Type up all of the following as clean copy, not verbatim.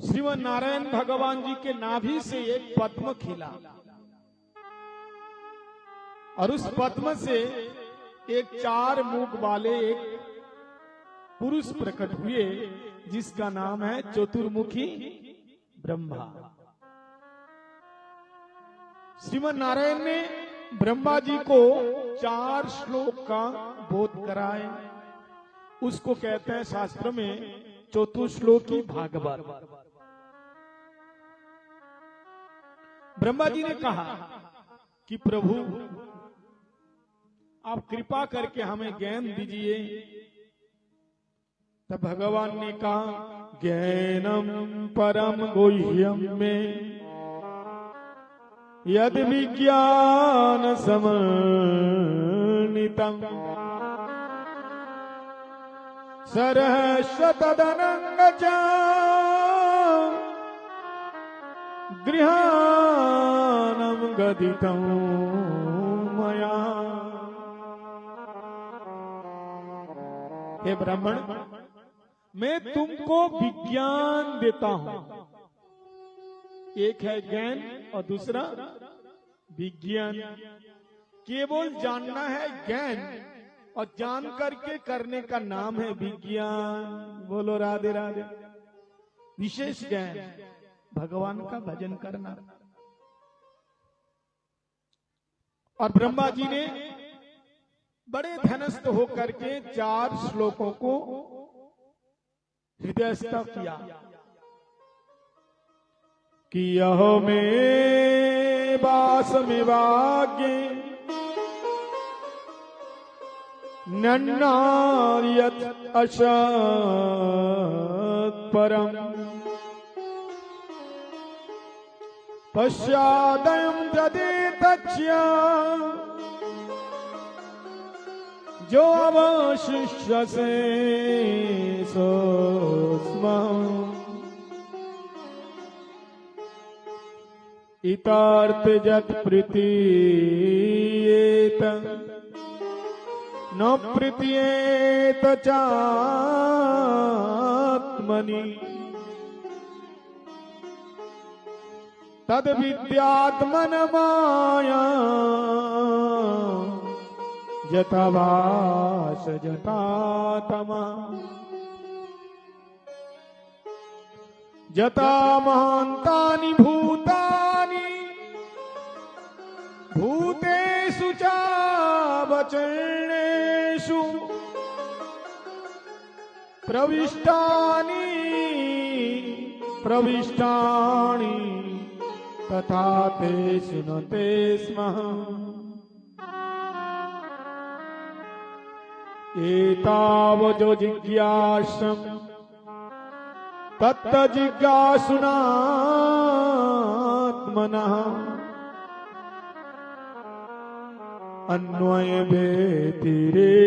श्रीमन नारायण भगवान जी के नाभि से एक पद्म खिला और उस पद्म से एक 4 मुख वाले एक पुरुष प्रकट हुए जिसका नाम है चतुर्मुखी ब्रह्मा। श्रीमन नारायण ने ब्रह्मा जी को 4 श्लोक का बोध कराए। उसको कहते हैं शास्त्र में चतुश्लोकी भागवत। ब्रह्मा जी ने कहा कि प्रभु आप कृपा करके हमें ज्ञान दीजिए। तब भगवान ने कहा ज्ञानम परम गुह्यम में यद विज्ञान समन्वितम सरहस्वतदनंग च गृहानम गदितं मया। हे ब्राह्मण, मैं तुमको विज्ञान देता हूं। एक है ज्ञान और दूसरा विज्ञान। केवल जानना है ज्ञान और जान करके करने का नाम है विज्ञान। बोलो राधे राधे। विशेष ज्ञान भगवान का भजन करना। और ब्रह्मा जी ने बड़े धनस्थ होकर के 4 श्लोकों को हृदयस्थ किया कि यह में वास में वाग्य नन्नार्यत असत् परम पश्चादयं जदे तच्य जो अवशिष्य से सोस्मम् इतार्थ जत प्रीतियेत न प्रीतियेत चात्मनि तद विद्यात्मन माया जता भास जता तमा जता महान्तानि भूतानि भूतेषु चावचरणेषु प्रविष्टानि प्रविष्टानि तथा तेषु न ते स्मः। एतावजो जिज्ञासम् तत्त जिज्ञासुनात्मनः अन्वय व्यतिरेकाभ्याम्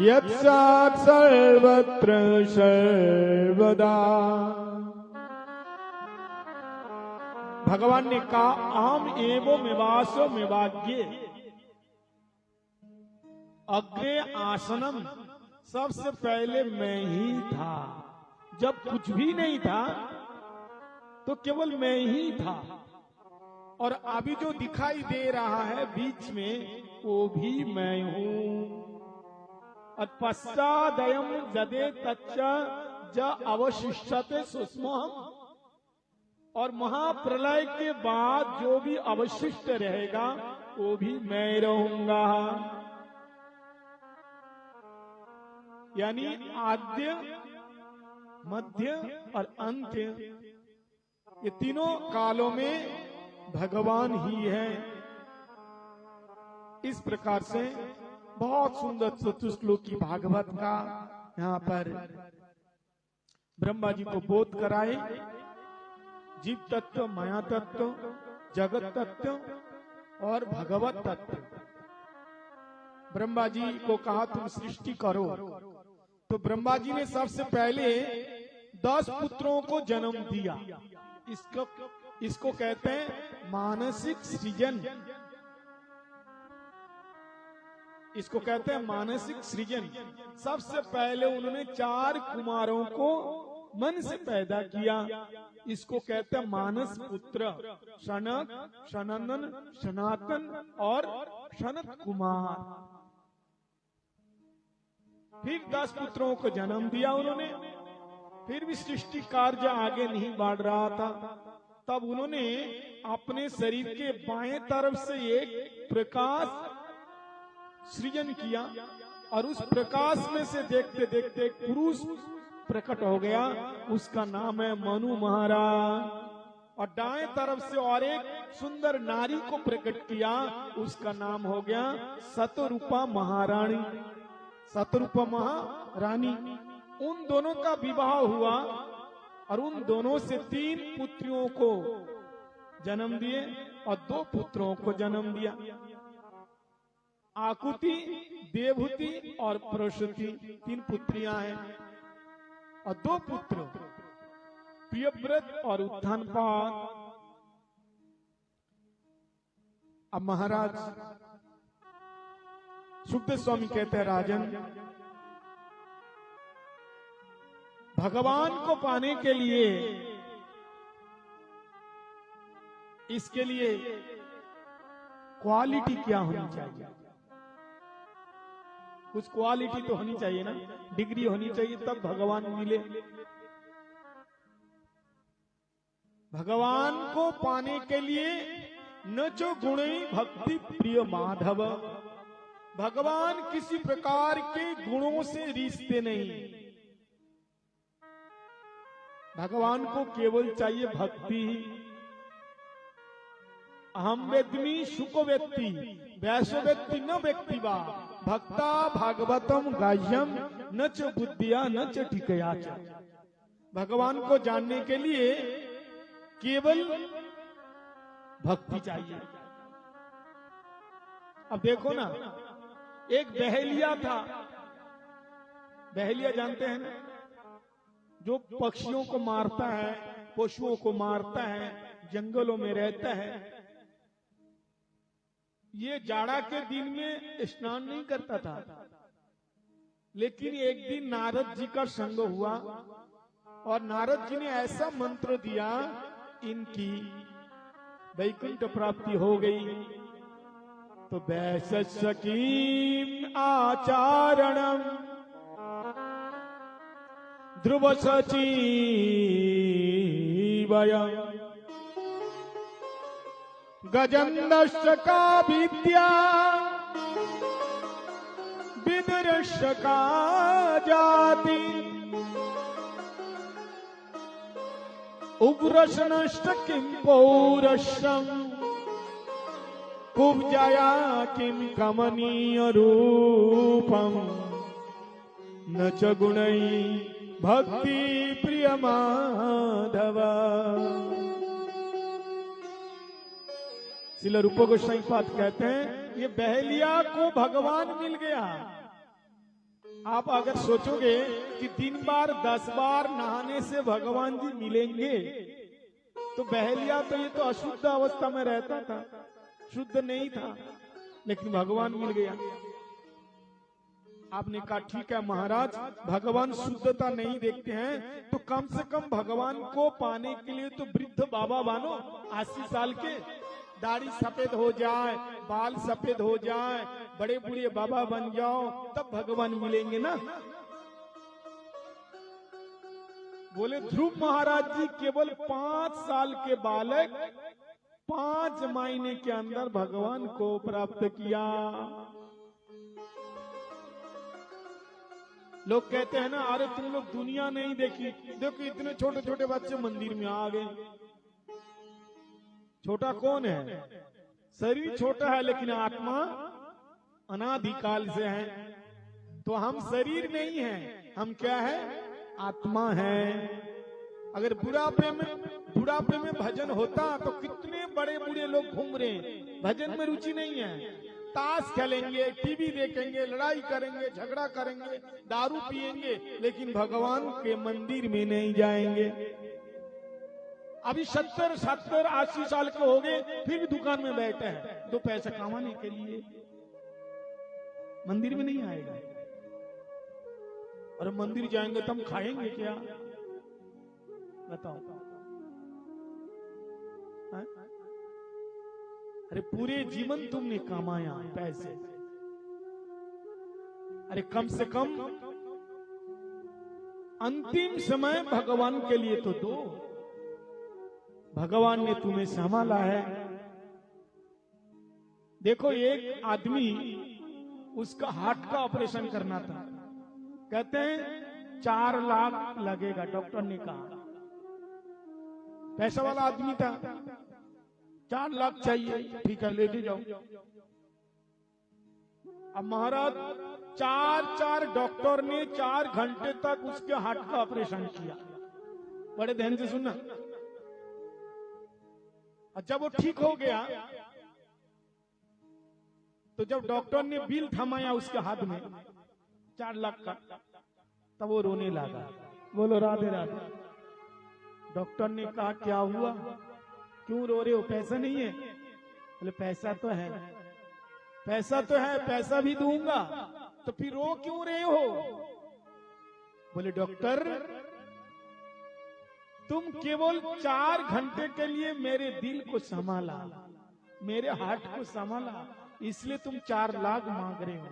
यत्सात् सर्वत्र सर्वदा। भगवान ने कहा अहम एवं मेवासो मेवाज्ञे अग्रे आसनम। सबसे पहले मैं ही था। जब कुछ भी नहीं था तो केवल मैं ही था। और अभी जो दिखाई दे रहा है बीच में वो भी मैं हूं। और पश्चादयम जदे तच्च ज अवशिष्यते सुस्महम्। और महाप्रलय के बाद जो भी अवशिष्ट रहेगा वो भी मैं रहूंगा। यानी आद्य मध्य और अंत्य ये तीनों कालों में भगवान ही है। इस प्रकार से बहुत सुंदर चतुश्लोकी भागवत का यहाँ पर ब्रह्मा जी को बोध कराए। जीव तत्व, माया तत्व, जगत तत्व और भगवत तत्व। ब्रह्मा जी को कहा तुम सृष्टि करो। तो ब्रह्मा जी ने सबसे पहले 10 पुत्रों को जन्म दिया। इसको कहते हैं मानसिक सृजन। इसको कहते हैं मानसिक सृजन। सबसे पहले उन्होंने 4 कुमारों को मन से पैदा किया। इसको कहते हैं मानस पुत्र, सनक, सनंदन, सनातन और सनत कुमार। फिर 10 पुत्रों को जन्म दिया उन्होंने। फिर भी सृष्टि कार्य आगे नहीं बढ़ रहा था। तब उन्होंने अपने शरीर के बाएं तरफ से एक प्रकाश सृजन किया और उस प्रकाश में से देखते देखते एक पुरुष प्रकट हो गया, उसका नाम है मनु महाराज। और दाएं तरफ से और एक सुंदर नारी को प्रकट किया, उसका नाम हो गया शतरूपा महारानी, शतरूपा महारानी। उन दोनों का विवाह हुआ और उन दोनों से 3 पुत्रियों को जन्म दिए और 2 पुत्रों को जन्म दिया, आकुति, देवहूति और प्रसूति। 3 पुत्रियां हैं और 2 पुत्र, प्रियव्रत और उत्थानपाद। अब महाराज सुखदेव स्वामी कहते हैं, राजन, भगवान को पाने के लिए, इसके लिए क्वालिटी क्या होनी चाहिए? कुछ क्वालिटी तो होनी चाहिए ना, डिग्री होनी चाहिए, तब भगवान मिले। भगवान को पाने के लिए न जो गुणी भक्ति प्रिय माधव, भगवान किसी प्रकार के गुणों से रिश्ते नहीं। भगवान को केवल चाहिए भक्ति। अहम वेद्मि सुको व्यक्ति वैसो व्यक्ति न व्यक्ति वा भक्ता भागवतम गाह्यम न च बुद्धिया न च टिकया च। भगवान को जानने के लिए केवल भक्ति चाहिए। अब देखो ना, एक बहेलिया था, बहेलिया जानते हैं ना, जो पक्षियों को मारता है, पशुओं को मारता है, जंगलों में रहता है। ये जाड़ा के दिन में स्नान नहीं करता था, लेकिन एक दिन नारद जी का संग हुआ और नारद जी ने ऐसा मंत्र दिया, इनकी वैकुंठ प्राप्ति हो गई। तो वैशकीम आचारणम ध्रुव सचीवय गजन्दश्च का विद्या विदुरश्च का जाति उग्रशनश्च किं पौरश्यम कुब्जया किं कमनीय रूपम न च गुणै भक्ति प्रिय माधव। श्रील रूप गोस्वामी पाद कहते हैं, ये बहेलिया को भगवान मिल गया। आप अगर सोचोगे कि 3 बार 10 बार नहाने से भगवान जी मिलेंगे, तो बहेलिया तो ये तो अशुद्ध अवस्था में रहता था, शुद्ध नहीं था, लेकिन भगवान मिल गया। आपने कहा ठीक है महाराज, भगवान शुद्धता नहीं देखते हैं, तो कम से कम भगवान को पाने के लिए तो वृद्ध बाबा बनो, 80 साल के, दाढ़ी सफेद हो जाए, बाल सफेद हो जाए, बड़े बूढ़े बाबा बन जाओ, तब भगवान मिलेंगे ना। बोले ध्रुव महाराज जी केवल 5 साल के बालक 5 महीने के अंदर भगवान को प्राप्त किया। लोग कहते हैं ना, अरे तुम लोग दुनिया नहीं देखी, देखो इतने छोटे छोटे बच्चे मंदिर में आ गए। छोटा कौन है? शरीर छोटा है, लेकिन आत्मा अनादिकाल से है। तो हम शरीर नहीं है, हम क्या है? आत्मा है। अगर बुढ़ापे में भजन होता तो कितने बड़े बूढ़े लोग घूम रहे हैं, भजन में रुचि नहीं है, ताश खेलेंगे, टीवी देखेंगे, लड़ाई करेंगे, झगड़ा करेंगे, दारू पिएंगे, लेकिन भगवान के मंदिर में नहीं जाएंगे। अभी 70, 80 साल के हो गए, फिर भी दुकान में बैठे हैं 2 पैसा कमाने के लिए, मंदिर में नहीं आएगा। और मंदिर जाएंगे तो हम खाएंगे क्या? बताओ। हाँ? अरे पूरे जीवन तुमने कमाया पैसे, अरे कम से कम अंतिम समय भगवान के लिए तो दो। भगवान ने तुम्हें संभाला है। देखो एक आदमी, उसका हार्ट का ऑपरेशन करना था, कहते हैं 4 लाख लगेगा, डॉक्टर ने कहा। पैसा वाला आदमी था, 4 लाख चाहिए, ठीक है लेके जाओ। अब महाराज 4 डॉक्टर ने 4 घंटे तक उसके हार्ट का ऑपरेशन किया। बड़े ध्यान से सुनना। और जब वो ठीक हो गया तो जब डॉक्टर ने बिल थमाया उसके हाथ में 4 लाख का, तब वो रोने लगा। बोलो राधे राधे। डॉक्टर ने कहा क्या हुआ, क्यों रो रहे हो, पैसा नहीं है? बोले पैसा तो है, पैसा तो है, पैसा भी दूंगा, तो फिर रो क्यों रहे हो? बोले डॉक्टर तुम केवल 4 घंटे के लिए मेरे दिल को संभाला, मेरे हार्ट को संभाला, इसलिए तुम 4 लाख मांग रहे हो।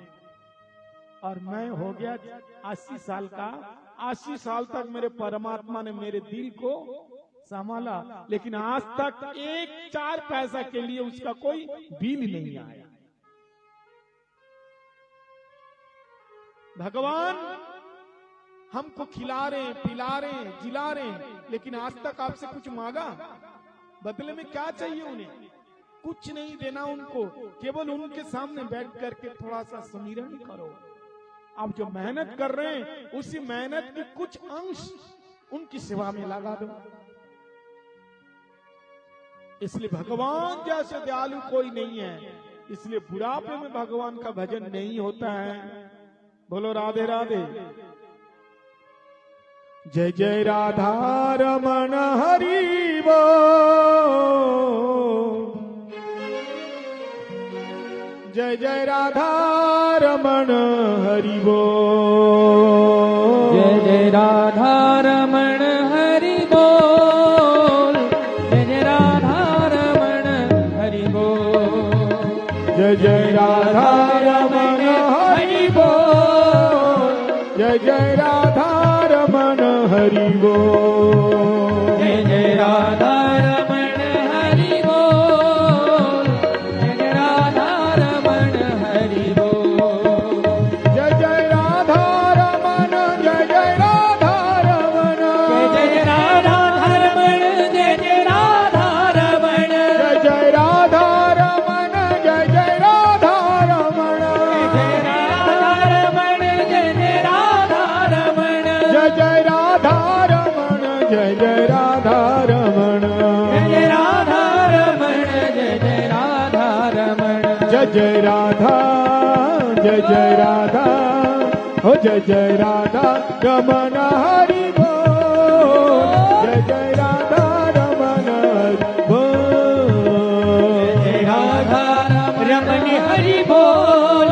और मैं हो गया 80 साल का, 80 साल तक मेरे परमात्मा ने मेरे दिल को संभाला, लेकिन आज तक 1 पैसा के लिए उसका कोई बिल नहीं आया। भगवान हमको खिला रहे, पिला रहे, जिला रहे, लेकिन आज तक आपसे कुछ मांगा? बदले में क्या चाहिए उन्हें? कुछ नहीं देना उनको, केवल उनके सामने बैठ करके थोड़ा सा सुमिरन करो। आप जो मेहनत कर रहे हैं उसी मेहनत की कुछ अंश उनकी सेवा में लगा दो। इसलिए भगवान जैसे दयालु कोई नहीं है, इसलिए बुढ़ापे में भगवान का भजन नहीं होता है। बोलो राधे राधे। जय जय राधा रमण हरि बोल, जय जय राधा रमण हरि बोल, जय जय राधा रमण हरि बोल, जय जय राधा रमण हरि बोल, जय जय राधा रमण हरि बोल, जय जय राधा रमण हरि बोल, जय जय राधा रमण हरि बोल, जय जय राधा रमण हरि बोल, जय जय राधा रमण, जय जय राधा रमण, जय जय राधा रमण, जय जय राधा रमण, जय जय राधा रमण, जय जय राधा रमण, जय राधा रमण, जय जय राधा रमण, जय जय राधा रमण, जय जय राधा रमण, जय जय राधा रमण, जय जय राधा रमण, जय जय राधा, जय जय राधा, हो जय जय राधा रमण हरि बोल, जय जय राधा रमण हरि बोल, जय राधा रमण हरि बोल,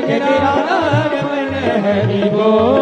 जय जय राधा रमण हरि बोल।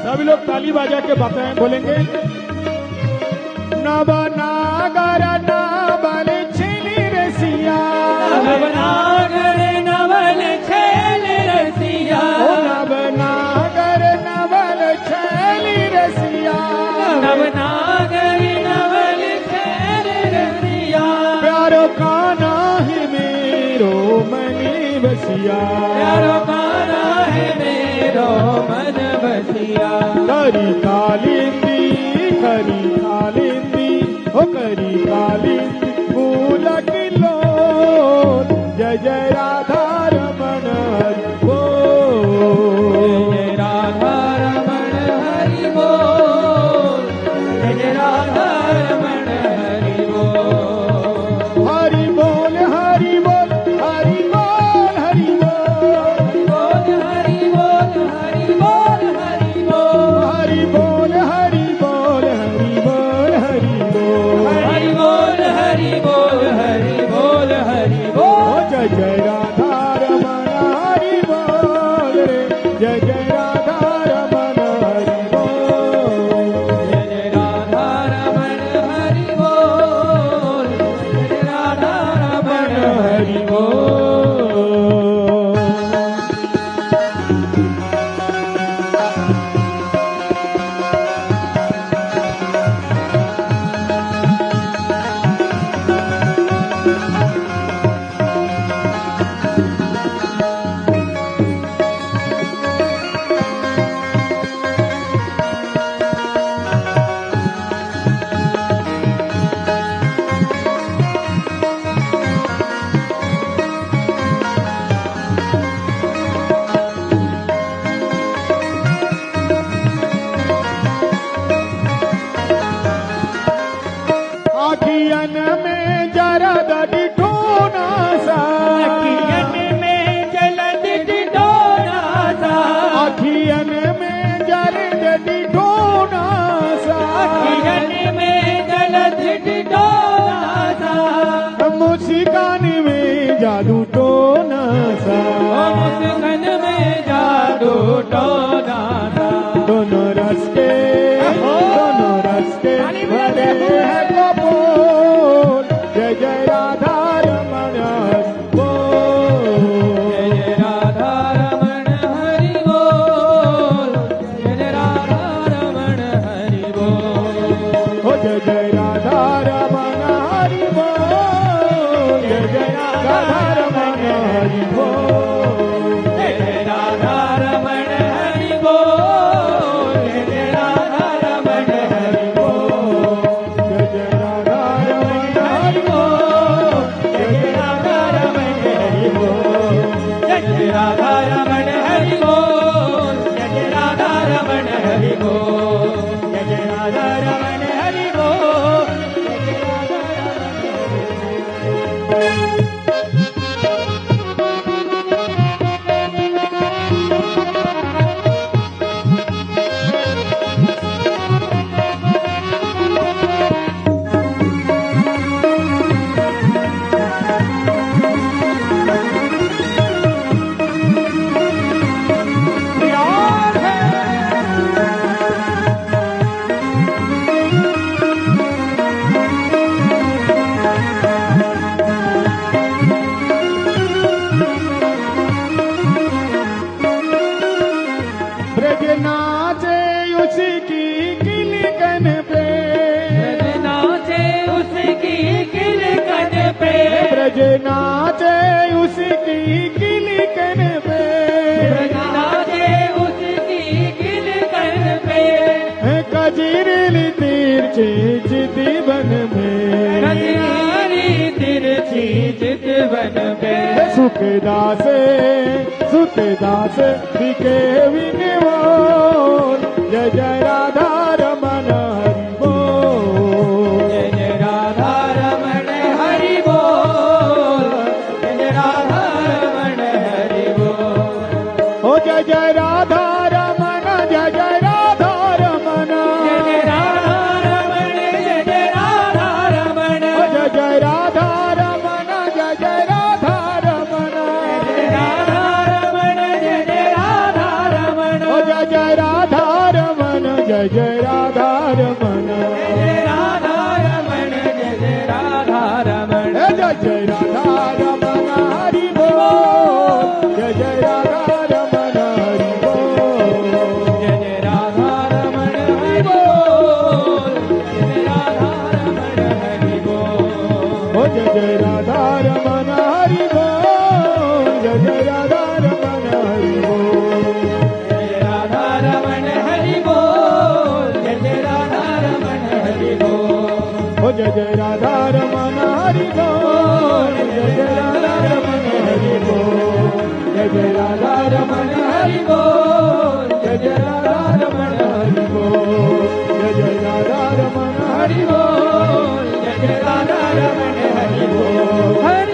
सभी लोग ताली बजा के बताएं, बोलेंगे नव नागर नवल छिली रसिया, नवनागर नवल छैल रसिया, नव नागर नवल छैली रसिया, नवनागर नवल छैल रसिया, प्यारो काना ही मेरो मनी बसिया, प्यारो गाना है मेरो मन बसिया, करी कालिंदी, करी कालिंदी, ओ करी कालिंदी, फूल किलो, जय जय जय राधा रमण हरि बोल। जय राधा रमण हरि बोल। जय राधा रमण हरि बोल। हरि बोल हरि बोल हरि बोल हरि बोल। हरि बोल हरि बोल हरि बोल हरि बोल। हरि बोल हरि बोल हरि बोल हरि बोल। हरि बोल हरि बोल हरि बोल। जय जय राधा रमण हरि बोल रे जय जय राधा रमण हरि बोल। जय जय राधा रमण हरि बोल। जय राधा रमण हरि बोल। आखियन में जरा डिठो ना सा। अखियन में जलद डिडोना सा। अखियन में जरा डिठो ना सा। अखियन में जलद डिडोना सा। मुस्कान में जादू टोना सा। मुस्कान में जादू टोना सा। दोनों रस्ते भरे हैं कपोल। जय जय राधा रमण हरि बोल। जय जय राधा रमण हरि बोल। जय जय राधा रमण हरि बोल। हो जय जय राधा रमण हरि बोल। जय जय राधा रमण हरि बोल। जय जय राधा रमण हरि बोल। जय जय राधा रमण हरि बोल। जय जय राधा रमण हरि बोल। जय जय राधा रमण हरि बोल। जय जय राधा रमण हरि बोल। जय जय राधा रमण हरि बोल। जय जय राधा रमण हरि बोल। जय जय राधा रमण हरि बोल। ब्रज नाचे उसकी किलकन पे। ब्रज नाचे उसकी किलकन पे। ब्रज नाचे उसकी किलकन पे। ब्रज नाचे उसकी किलकन पे। कजरीली तिरछी चितवन में। कजरी तिरछी चितवन पे। सुखदास सुखदास बिके विनोद। जय जय राधा रमण हरि बोल। जय जय राधा रमण हरि बोल। जय जय राधा रमण हरि बोल। ओ जय जय राधा रमण जय जय राधा रमण। जय जय राधा रमण। जय जय राधा रमण। ओ जय जय राधा रमण जय जय राधा रमण। राधा रमण। जय जय राधा रमण। ओ जय जय राधा रमण जय जय राधा रमण। जय राधा रमण। जय जय राधा रमण। जय जय राधा रमण हरि बोल। जय जय राधा रमण हरि बोल। जय जय राधा रमण हरि बोल। जय जय राधा रमण हरि बोल। ओ जय जय राधा रमण हरि बोल। जय जय राधा रमण हरि बोल। जय राधा रमण हरि बोल। जय जय राधा रमण हरि बोल। ओ जय जय राधा रमण हरि बोल। जय जय राधा रमण जय जय राधा रमण हरि बोल, जय जय राधा रमण हरि बोल, जय जय राधा रमण हरि बोल, जय जय राधा रमण हरि बोल, हरि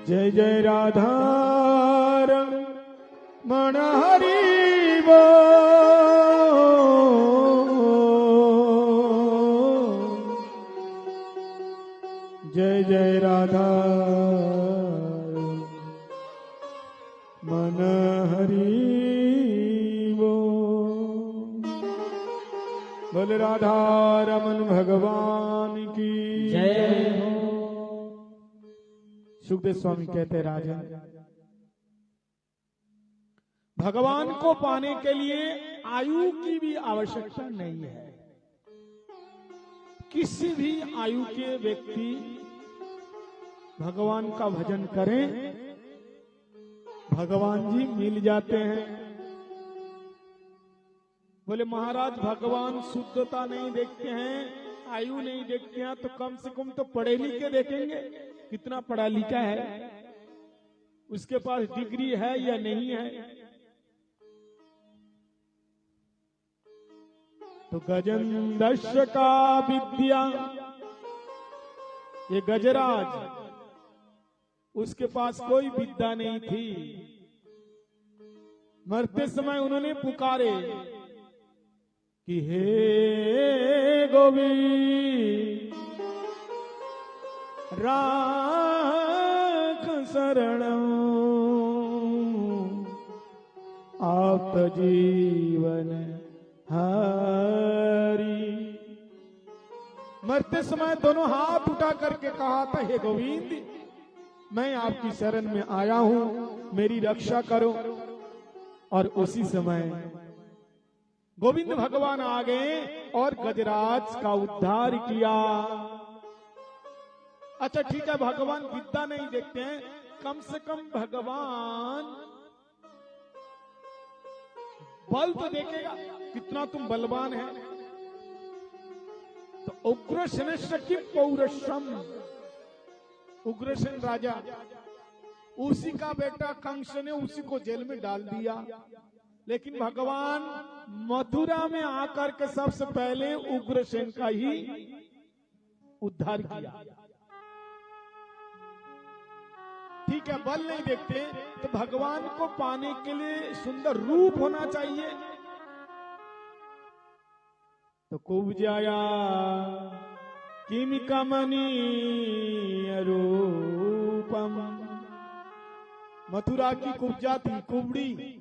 जय जय राधा रमण हरि बोल, जय जय राधा मन हरि बोल। बोले राधा रमन भगवान की जय हो। सुखदेव स्वामी कहते हैं, राजन, भगवान को पाने के लिए आयु की भी आवश्यकता नहीं है। किसी भी आयु के व्यक्ति भगवान का भजन करें, भगवान जी मिल जाते हैं। बोले महाराज, भगवान शुद्धता नहीं देखते हैं, आयु नहीं देखते हैं, तो कम से कम तो पढ़े लिखे देखेंगे। कितना पढ़ा लिखा है, उसके पास डिग्री है या नहीं है। तो गजन दस्य का विद्या, ये गजराज, उसके पास कोई विद्या नहीं थी। मरते समय उन्होंने पुकारे कि हे गोविंद राख शरणं आप जीवन हरि। मरते समय दोनों हाथ उठा करके कहा था, हे गोविंद, मैं आपकी शरण में आया हूं, मेरी रक्षा करो। और उसी समय गोविंद भगवान आ गए और गजराज का उद्धार किया। अच्छा ठीक है, भगवान विद्या नहीं देखते हैं, कम से कम भगवान बल तो देखेगा, कितना तुम बलवान है। तो उग्रसेन की पौरुषम, उग्रसेन राजा, उसी का बेटा कंस ने उसी को जेल में डाल दिया। लेकिन भगवान मथुरा में आकर के सबसे पहले उग्रसेन का ही उद्धार किया। ठीक है, बल नहीं देखते तो भगवान को पाने के लिए सुंदर रूप होना चाहिए। तो कुब्जाया किम कमनीय रूपम, मथुरा की कुब्जा थी, कुबड़ी।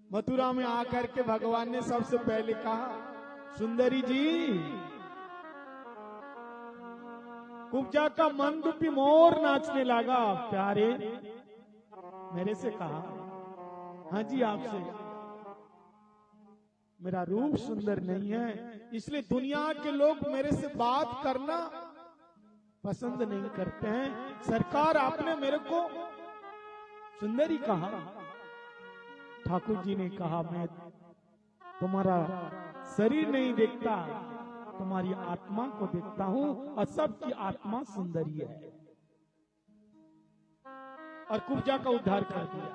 मथुरा में आकर के भगवान ने सबसे पहले कहा, सुंदरी जी, कुब्जा का मन रूपी मोर नाचने लगा। प्यारे, मेरे से कहा, हाँ जी आपसे, मेरा रूप सुंदर नहीं है, इसलिए दुनिया के लोग मेरे से बात करना पसंद नहीं करते हैं। सरकार, आपने मेरे को सुंदरी कहा। ठाकुर जी ने कहा, मैं तुम्हारा शरीर नहीं देखता, तुम्हारी आत्मा को देखता हूं, और सबकी आत्मा सुंदरी है। और कुब्जा का उद्धार कर दिया।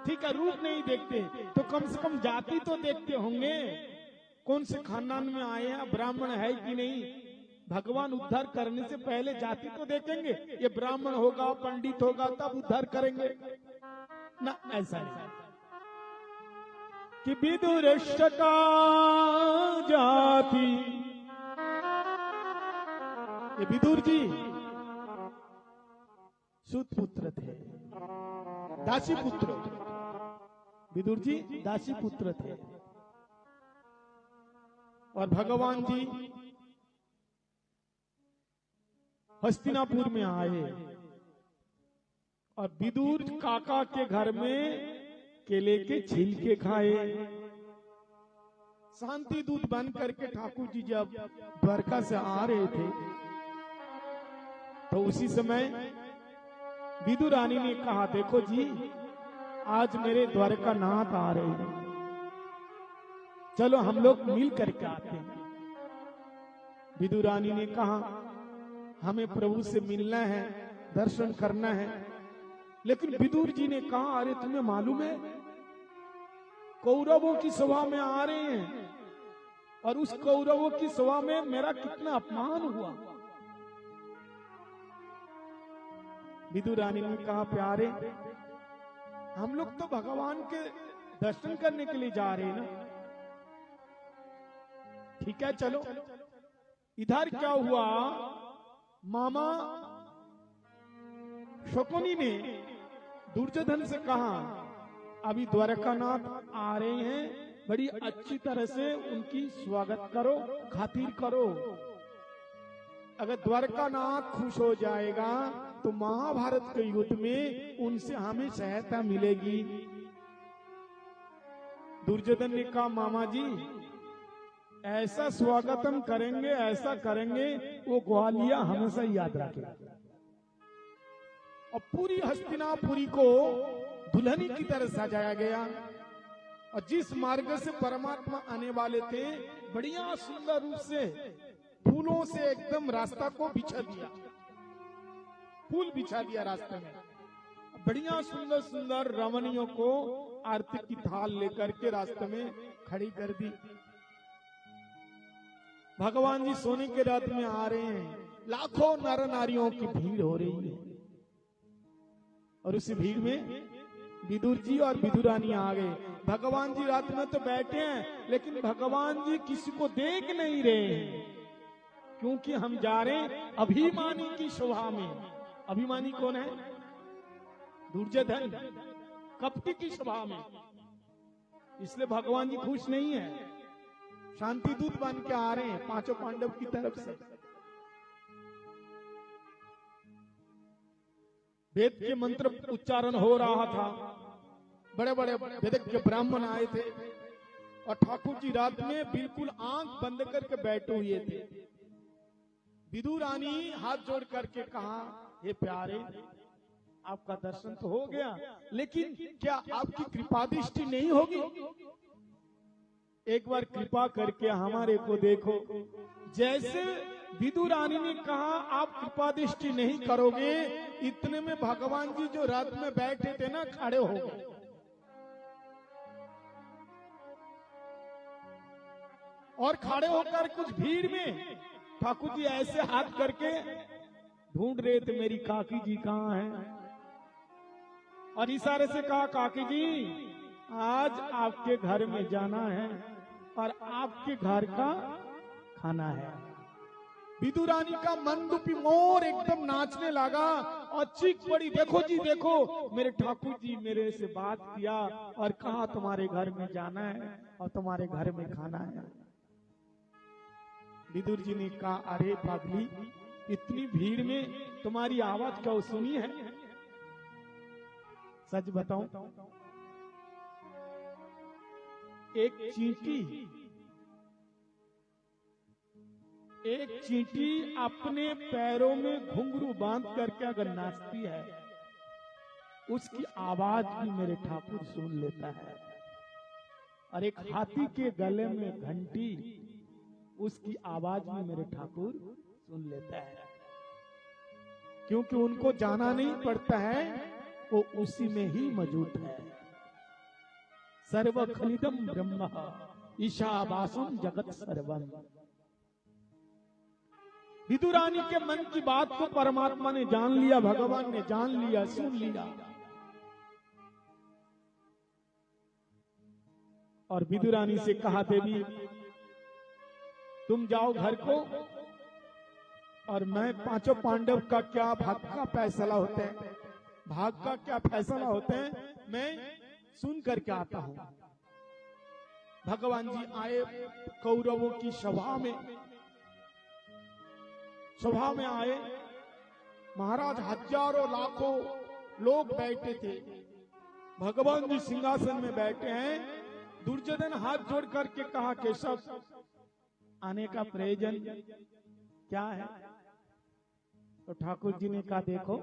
ठीक है, रूप नहीं देखते तो कम से कम जाति तो देखते होंगे, कौन से खानदान में आए हैं, ब्राह्मण है कि नहीं। भगवान उद्धार करने से पहले जाति तो देखेंगे, ये ब्राह्मण होगा, पंडित होगा, तब उद्धार करेंगे ना, ऐसा नहीं। कि विदुरष्ट का जाति, ये विदुर जी सूत पुत्र थे, दासी पुत्र। विदुर जी दासी पुत्र थे, और भगवान जी हस्तिनापुर में आए और विदुर काका के घर में केले के छिलके खाए। शांति दूत बन करके ठाकुर जी जब द्वारका से आ रहे थे तो उसी समय विदुर रानी ने कहा, देखो जी, आज मेरे द्वारका नाथ आ रहे हैं, चलो हम लोग मिल करके आते हैं। विदुर रानी ने कहा, हमें प्रभु से मिलना है, दर्शन करना है। लेकिन विदुर जी ने कहा, अरे तुम्हें मालूम है कौरवों की सभा में आ रहे हैं और उस कौरवों की सभा में मेरा कितना अपमान हुआ। विदुर रानी ने कहा, प्यारे, हम लोग तो भगवान के दर्शन करने के लिए जा रहे हैं ना। ठीक है, चलो। इधर क्या हुआ, मामा शकुनी ने दुर्योधन से कहा, अभी द्वारकानाथ आ रहे हैं, बड़ी अच्छी तरह से उनकी स्वागत करो, खातिर करो। अगर द्वारकानाथ खुश हो जाएगा तो महाभारत के युद्ध में उनसे हमें सहायता मिलेगी। दुर्योधन ने कहा, मामा जी, ऐसा स्वागत हम करेंगे, ऐसा करेंगे, वो ग्वालिया हमेशा याद रखेगा। और पूरी हस्तिनापुरी को दुल्हनी की तरह सजाया गया और जिस मार्ग से परमात्मा आने वाले थे, बढ़िया सुंदर रूप से फूलों से एकदम रास्ता को बिछा दिया, फूल बिछा दिया रास्ते में। बढ़िया सुंदर सुंदर रमणियों को आरती की थाल लेकर के रास्ते में खड़ी कर दी। भगवान जी सोने के रथ में आ रहे हैं, लाखों नर नारियों की भीड़ हो रही है और उसी भीड़ में विदुर जी और विदुर रानी आ गए। भगवान जी रात में तो बैठे हैं, लेकिन भगवान जी किसी को देख नहीं रहे हैं, क्योंकि हम जा रहे हैं अभिमानी की शोभा में। अभिमानी कौन है? दुर्योधन, कपटी की शोभा में। इसलिए भगवान जी खुश नहीं है, शांति दूत बन के आ रहे हैं पांचों पांडव की तरफ से। वेद के मंत्र उच्चारण हो रहा था, बड़े बड़े वेदज्ञ ब्राह्मण आए थे और ठाकुर जी रात में बिल्कुल आंख बंद करके बैठे हुए थे। विदुर रानी हाथ जोड़ करके कहा, हे प्यारे, आपका दर्शन तो हो गया, लेकिन क्या आपकी कृपा दृष्टि नहीं होगी? एक बार कृपा करके हमारे को देखो। जैसे विदुर रानी ने कहा, आप कृपा दृष्टि नहीं करोगे, इतने में भगवान जी जो रथ में बैठे थे ना, खड़े हो गए। और खड़े होकर कुछ भीड़ में ठाकुर जी ऐसे हाथ करके ढूंढ रहे थे, मेरी काकी जी कहाँ हैं। और इशारे से कहा, काकी जी, आज आपके घर में जाना है और आपके घर का खाना है। विदुर रानी का मंदुपी मोर एकदम नाचने लगा और चीख पड़ी, देखो जी देखो, मेरे ठाकुर जी मेरे से बात किया और कहा तुम्हारे घर में जाना है और तुम्हारे घर में खाना है। विदुर जी ने कहा, अरे पागली, इतनी भीड़ में तुम्हारी आवाज क्या सुनी है? सच बताऊं, एक चींटी अपने पैरों में घुंघरू बांध करके अगर नाचती है, उसकी आवाज भी मेरे ठाकुर सुन लेता है। और एक हाथी के गले में घंटी, उसकी आवाज भी मेरे ठाकुर सुन लेता है। क्योंकि उनको जाना नहीं पड़ता है, वो उसी में ही मौजूद है। सर्व खलिदम ब्रह्म ईशावासम जगत सर्वम। विदुर रानी के मन की बात को परमात्मा ने जान लिया, भगवान ने जान लिया, सुन लिया। और विदुर रानी से कहा, देवी तुम जाओ घर को और मैं पांचों पांडव का क्या भाग का फैसला होता है, भाग का क्या फैसला होता है, मैं सुन करके आता हूं। भगवान जी आए कौरवों की सभा में आए। महाराज हजारों लाखों लोग बैठे थे। भगवान जी सिंहासन में बैठे हैं। दुर्योधन हाथ जोड़ करके कहा, केशव आने का प्रयोजन क्या है? तो ठाकुर जी ने कहा, देखो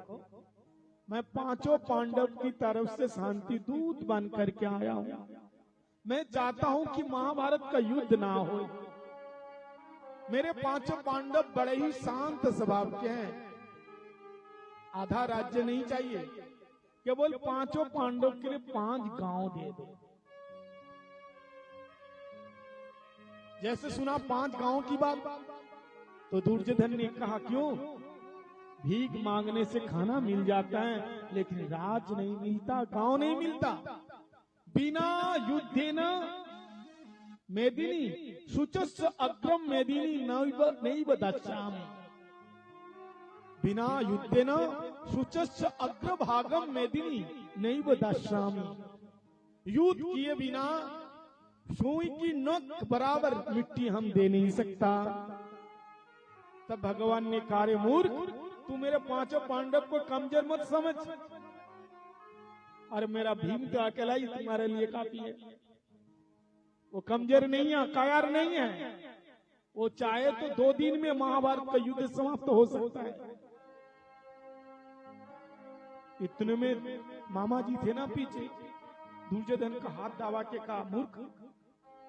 मैं पांचों पांडव की तरफ से शांति दूत बन करके आया हूं। मैं चाहता हूं कि महाभारत का युद्ध ना हो। मेरे पांचों पांडव बड़े ही शांत स्वभाव के हैं। आधा राज्य नहीं चाहिए, केवल पांचों पांडव के लिए 5 गांव दे दो। जैसे सुना 5 गांव की बात, तो दुर्योधन ने कहा, क्यों? भीख मांगने से खाना मिल जाता है, लेकिन राज नहीं मिलता, गांव नहीं मिलता। बिना युद्धेन मेदिनी शुचस्य अग्रम मेदिनी नैव दास्यामि। बिना युद्धेन शुचस्य अग्रभागम मेदिनी नैव दास्यामि। युद्ध किए बिना सुई की नोक बराबर मिट्टी हम दे नहीं सकता। तब भगवान ने कहा, मूर्ख, तू मेरे पांचों पांडव को कमजोर मत समझ। और मेरा भीम तो अकेला ही तुम्हारे लिए काफी है। वो कमजोर नहीं है, कायर नहीं है। वो चाहे तो 2 दिन में महाभारत का युद्ध समाप्त हो सकता है। इतने में मामा जी थे ना पीछे। दुर्योधन का हाथ दबा के कहा, मूर्ख,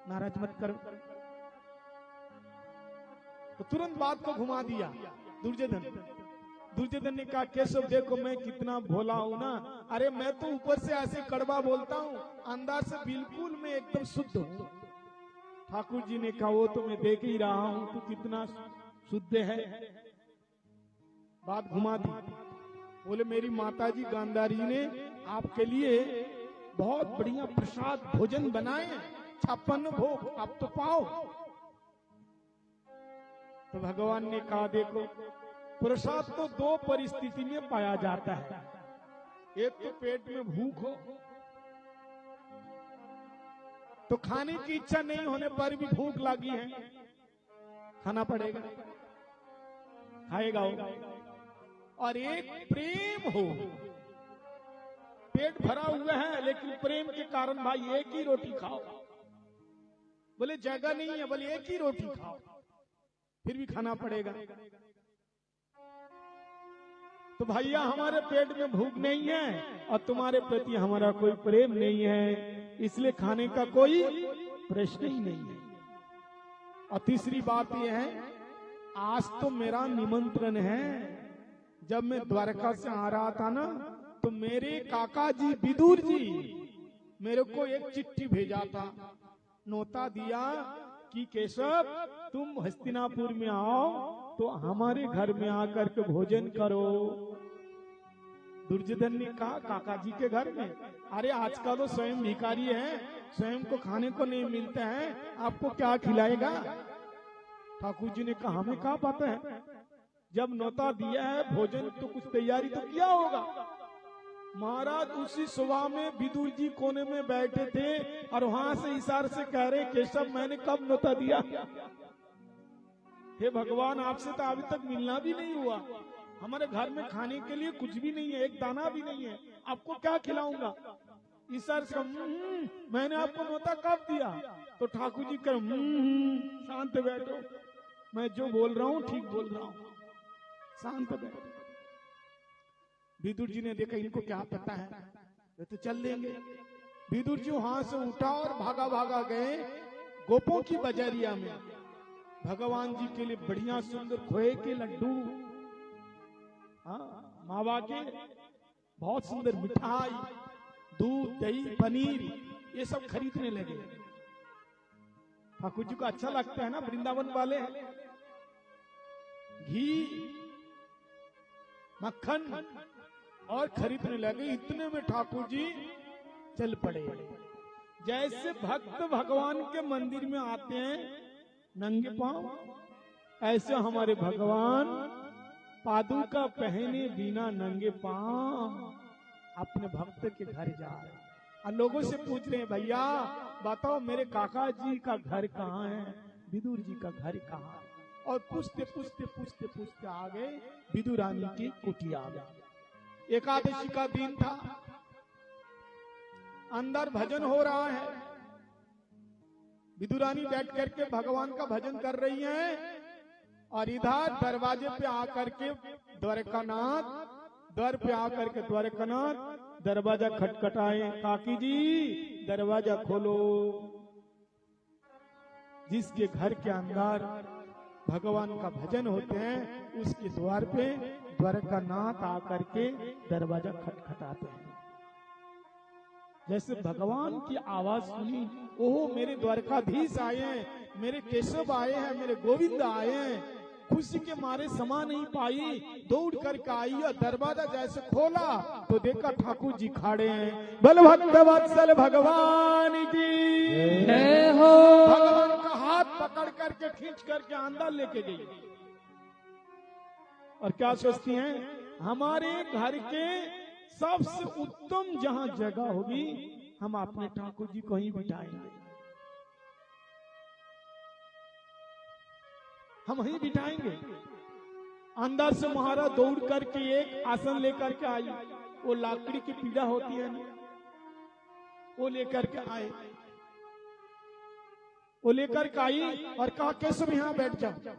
नाराज मत करो। तो तुरंत बात को घुमा दिया दुर्योधन ने कहा, केशव देखो मैं कितना भोला हूं ना। अरे मैं तो ऊपर से ऐसे कड़वा बोलता हूं, अंदर से बिल्कुल मैं एकदम शुद्ध हूं। ठाकुर जी ने कहा, वो तो मैं देख ही रहा हूं तू कितना शुद्ध है। बात घुमा दी। बोले, मेरी माताजी गांधारी ने आपके लिए बहुत बढ़िया प्रसाद भोजन बनाए, 56 भोग, आप तो पाओ। तो भगवान ने कहा, देखो प्रसाद तो 2 परिस्थिति में पाया जाता है। एक तो पेट में भूख हो, तो खाने की इच्छा नहीं होने पर भी भूख लगी है, खाना पड़ेगा, खाएगा वो। और एक प्रेम हो, पेट भरा हुआ है लेकिन प्रेम के कारण भाई एक ही रोटी खाओ। बोले जगह नहीं है, बोले एक ही रोटी खाओ, फिर भी खाना पड़ेगा। तो भैया हमारे पेट में भूख नहीं है और तुम्हारे प्रति हमारा कोई प्रेम नहीं है, इसलिए खाने का कोई प्रश्न ही नहीं है। और तीसरी बात यह है, आज तो मेरा निमंत्रण है। जब मैं द्वारका से आ रहा था ना, तो मेरे काका जी विदुर जी मेरे को एक चिट्ठी भेजा था, नोता दिया कि केशव तुम हस्तिनापुर में आओ तो हमारे घर में आकर के भोजन करो। दुर्योधन ने कहा, काका जी के घर में? अरे आजकल तो स्वयं भिखारी है, स्वयं को खाने को नहीं मिलता है, आपको क्या खिलाएगा? ठाकुर जी ने कहा, हमें क्या पता है, जब नौता दिया है भोजन तो कुछ तैयारी तो किया होगा। महाराज उसी सुबह में विदुर जी कोने में बैठे थे और वहां से इशारे से कह रहे, केशव मैंने कब नौता दिया? हे भगवान, आपसे तो अभी तक मिलना भी नहीं हुआ, हमारे घर में खाने के लिए कुछ भी नहीं है, एक दाना भी नहीं है, आपको क्या खिलाऊंगा? इशारे से मैंने आपको नौता कब दिया? तो ठाकुर जी कर शांत बैठो, मैं जो बोल रहा हूँ ठीक बोल रहा हूँ, शांत बैठो। विदुर जी ने देखा इनको क्या पता है, वे तो चल देंगे। विदुर जी वहां से उठा और भागा भागा गए गोपों की बाजारिया में। भगवान जी के लिए बढ़िया सुंदर खोए के लड्डू, हाँ मावा के, बहुत सुंदर मिठाई, दूध दही पनीर, ये सब खरीदने लगे। ठाकुर जी को अच्छा लगता है ना, वृंदावन वाले, घी मक्खन और खरीदने लगे। इतने में ठाकुर जी चल पड़े। जैसे भक्त भगवान के मंदिर में आते हैं नंगे पांव, ऐसे हमारे भगवान पादुका पहने बिना नंगे पांव अपने भक्त के घर जा रहे हैं। और लोगों से पूछ रहे हैं, भैया बताओ मेरे काका जी का घर कहाँ है, विदुर जी का घर कहाँ है? और पूछते पूछते पूछते पूछते आ गए विदुरानी की कुटिया में। एकादशी का दिन था, अंदर भजन हो रहा है, विदुरानी बैठ करके भगवान का भजन कर रही हैं, और इधर दरवाजे पे आकर के द्वारकानाथ, द्वार पे आकर के द्वारकानाथ दरवाजा खटखटाए, काकी जी दरवाजा खोलो। जिसके घर के अंदर भगवान का भजन होते हैं उसके द्वार पे द्वारकानाथ आकर के दरवाजा खटखटाते हैं। जैसे भगवान की आवाज सुनी, ओह मेरे द्वारकाधीश आए हैं, मेरे केशव आए हैं, मेरे गोविंद आए हैं, खुशी के मारे समा नहीं पाई, दौड़ करके आई और दरवाजा जैसे खोला तो देखा ठाकुर जी खड़े हैं। बलभक्त वत्सल भगवान की जय हो। भगवान का हाथ पकड़ करके खींच करके अंदर लेके गई, और क्या सोचती हैं, हमारे घर के सबसे उत्तम जहां जगह होगी हम अपने ठाकुर जी को ही बिठाएंगे, हम वहीं बिठाएंगे। अंदर से महाराज दौड़ करके एक आसन लेकर के आई, वो लाकड़ी की पीड़ा होती है ना, वो लेकर के आए, वो लेकर के आई और कहा केशव यहाँ बैठ जाओ।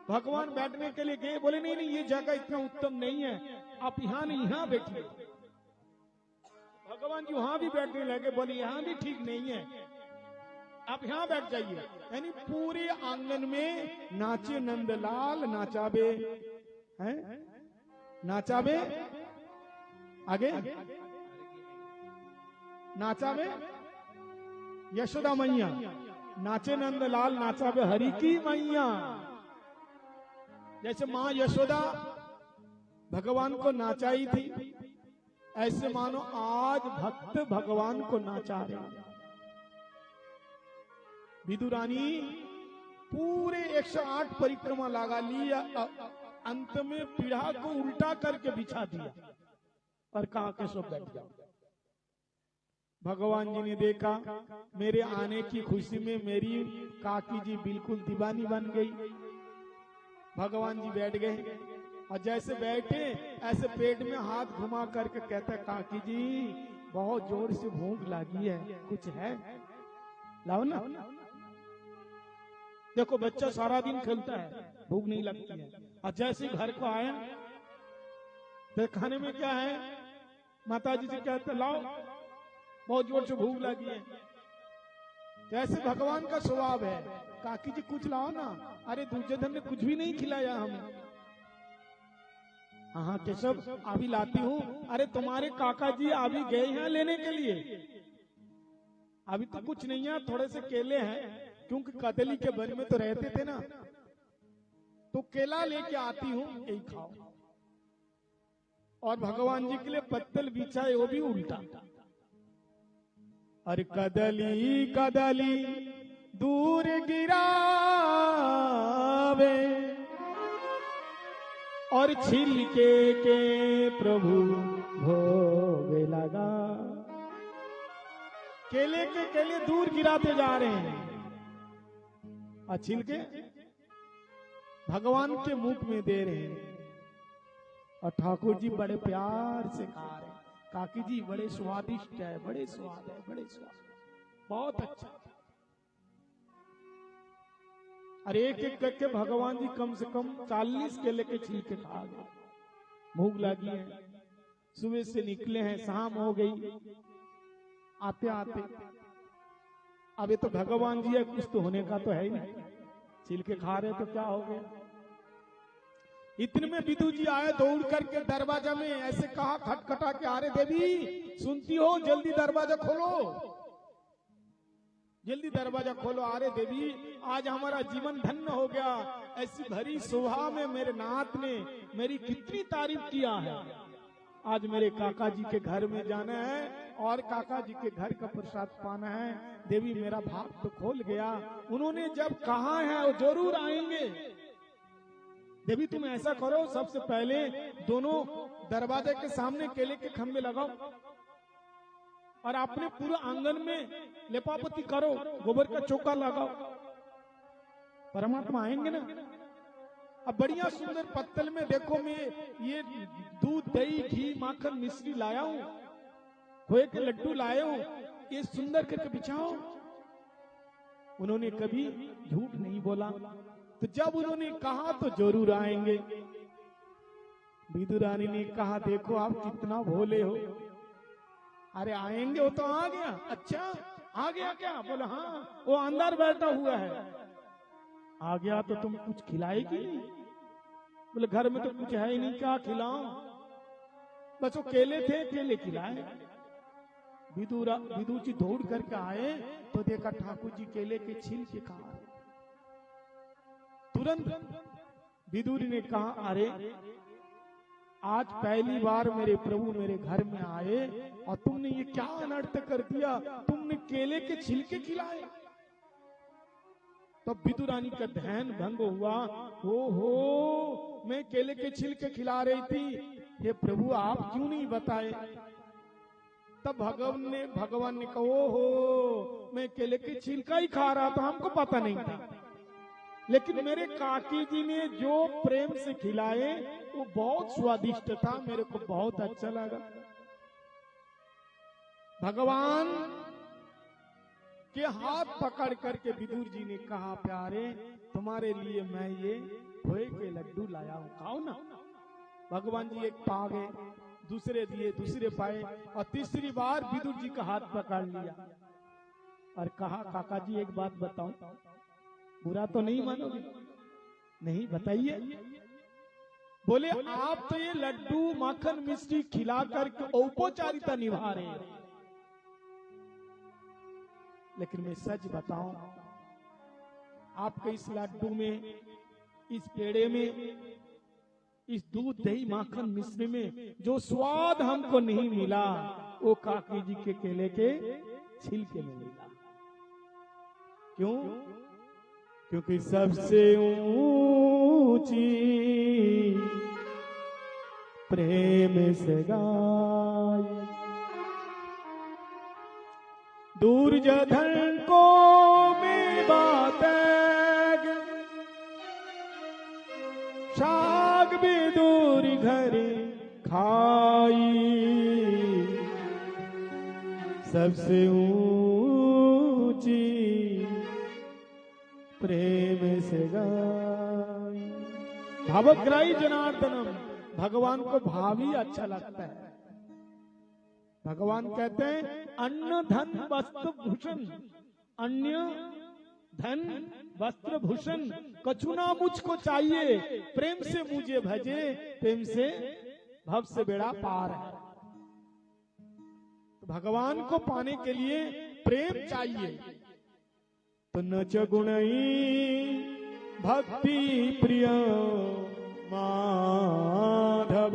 भगवान बैठने के लिए गए, बोले नहीं नहीं ये जगह इतना उत्तम नहीं है, आप यहाँ नहीं यहाँ बैठिए। भगवान जी वहां भी बैठने लगे, बोले यहाँ भी ठीक नहीं है, आप यहाँ बैठ जाइए। यानी पूरे आंगन में नाचे नंदलाल, नाचाबे हैं, नाचाबे आगे, नाचाबे यशोदा मैया, नाचे नंदलाल, नाचाबे हरि की मैया। जैसे माँ यशोदा भगवान को नाचाई थी, ऐसे मानो आज भक्त भगवान को नाचा रहे हैं। विदुरानी पूरे 108 परिक्रमा लगा ली, अंत में पीढ़ा को उल्टा करके बिछा दिया और कहा के सो बैठ जाओ। भगवान जी ने देखा मेरे आने की खुशी में मेरी काकी जी बिल्कुल दीवानी बन गई। भगवान जी बैठ गए और जैसे बैठे ऐसे पेट में हाथ घुमा करके कहता, काकी जी बहुत जोर से भूख लगी है, कुछ है लाओ ना। देखो बच्चा सारा दिन खेलता है, भूख नहीं लगती है, और जैसे घर को आया तो खाने में क्या है, माताजी से कहते लाओ, बहुत जोर से भूख लगी है। जैसे भगवान का स्वभाव है, काकी जी कुछ लाओ ना। अरे दुर्योधन ने कुछ भी नहीं खिलाया हमें। हाँ केशव अभी लाती हूँ। अरे तुम्हारे काका जी अभी गए हैं लेने के लिए, अभी तो कुछ नहीं है, थोड़े से केले हैं, क्योंकि कदली के वन में तो रहते थे ना, तो केला लेके आती हूँ, यही खाओ। और भगवान जी के लिए पत्तल बिछाए, वो भी उल्टा। अरे कदली कदली दूर गिरावे और छिलके के प्रभु भोग लगा। केले के केले दूर गिराते जा रहे हैं और छिलके भगवान के मुख में दे रहे हैं, और ठाकुर जी बड़े प्यार से खा रहे हैं। काकी जी बड़े स्वादिष्ट है, बड़े स्वाद है, बड़े स्वाद, बहुत अच्छा। और एक एक करके भगवान जी कम से कम 40 केले के छिलके खा गए। भूख लगी है, सुबह से निकले हैं, शाम हो गई, आते आते अब ये तो भगवान जी है, कुछ तो होने का तो है ही नहीं, छिलके खा रहे तो क्या हो गया। इतने में विदु जी आए दौड़ करके दरवाजा में, ऐसे कहा खटखटा के, अरे देवी सुनती हो, जल्दी दरवाजा खोलो, जल्दी दरवाजा खोलो। अरे देवी आज हमारा जीवन धन्य हो गया, ऐसी भरी शोभा में मेरे नाथ ने मेरी कितनी तारीफ किया है। आज मेरे काका जी के घर में जाना है और काका जी के घर का प्रसाद पाना है। देवी मेरा भाग तो खोल गया, उन्होंने जब कहा है वो जरूर आएंगे। देवी तुम ऐसा करो, सबसे पहले दोनों दरवाजे के सामने केले के खंभे लगाओ और अपने पूरे आंगन में लेपापति करो, गोबर का चौका लगाओ, परमात्मा आएंगे ना। अब बढ़िया सुंदर पत्तल में देखो, मैं ये दूध दही घी माखन मिश्री लाया हूँ, खोए के लड्डू लाए हूँ, ये सुंदर करके बिछाओ। उन्होंने कभी झूठ नहीं बोला। तो जब उन्होंने कहा तो जरूर आएंगे। विदुर रानी ने कहा, देखो आप कितना भोले हो, अरे आएंगे, वो तो आ गया। अच्छा आ गया क्या? बोले हाँ, वो अंदर बैठा हुआ है। आ गया तो तुम कुछ खिलाएगी नहीं? बोले घर में तो कुछ है ही नहीं, क्या खिलाऊं? बस वो केले थे, केले खिलाए। विदुर जी दौड़ करके आए तो देखा ठाकुर जी केले के छिलके खा रहे। तुरंत विदुर ने कहा, अरे आज पहली बार मेरे प्रभु मेरे घर में आए और तुमने ये क्या अनर्थ कर दिया, तुमने केले के छिलके खिलाए। तब विदुर रानी का ध्यान भंग हुआ। ओहो, मैं केले के छिलके खिला रही थी, हे प्रभु आप क्यों नहीं बताए? तब भगवान ने कहा, ओहो मैं केले के छिलका ही खा रहा था, हमको पता नहीं था, लेकिन मेरे काकी जी ने जो प्रेम से खिलाए वो बहुत स्वादिष्ट था, मेरे को बहुत अच्छा लगा। भगवान के हाथ पकड़ करके विदुर जी ने कहा, प्यारे तुम्हारे लिए मैं ये खोए के लड्डू लाया हूं, खाओ ना। भगवान जी एक पा गए, दूसरे दिए, दूसरे पाए, और तीसरी बार विदुर जी का हाथ पकड़ लिया और कहा, काका जी एक बात बताऊं, बुरा तो नहीं मानोगे? नहीं, बताइए। बोले आप तो ये लड्डू माखन मिश्री खिला करके औपचारिकता निभा रहे हैं, लेकिन मैं सच बताऊं, आपके इस लड्डू में, इस पेड़े में, इस दूध दही माखन मिश्री में जो स्वाद हमको नहीं मिला, वो काकी जी के केले के छिलके में मिला। क्यों? क्योंकि सबसे ऊंची प्रेम से गाय दूर जधन को में बात शाग भी दूर घर खाई, सबसे ऊंची प्रेम से गाय। भावग्राही जनार्दनम, भगवान को भाव ही अच्छा लगता है। भगवान कहते हैं, अन्न धन वस्त्र भूषण, अन्य धन वस्त्र भूषण कछुना मुझको चाहिए, प्रेम से मुझे भजे, प्रेम से भव से बेड़ा पार है। तो भगवान को पाने के लिए प्रेम चाहिए। तो न च गुणई भक्ति प्रिय माधव,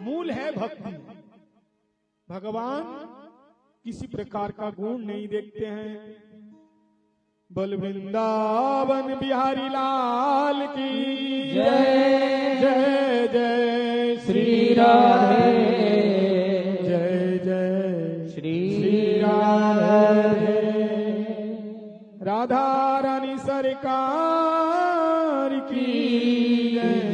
मूल है भक्ति। भगवान किसी प्रकार का गुण नहीं देखते हैं। बल वृंदावन बिहारी लाल की जय, जय जय श्री राधे, जय जय श्री राधे। राधा रानी सरकार की जय।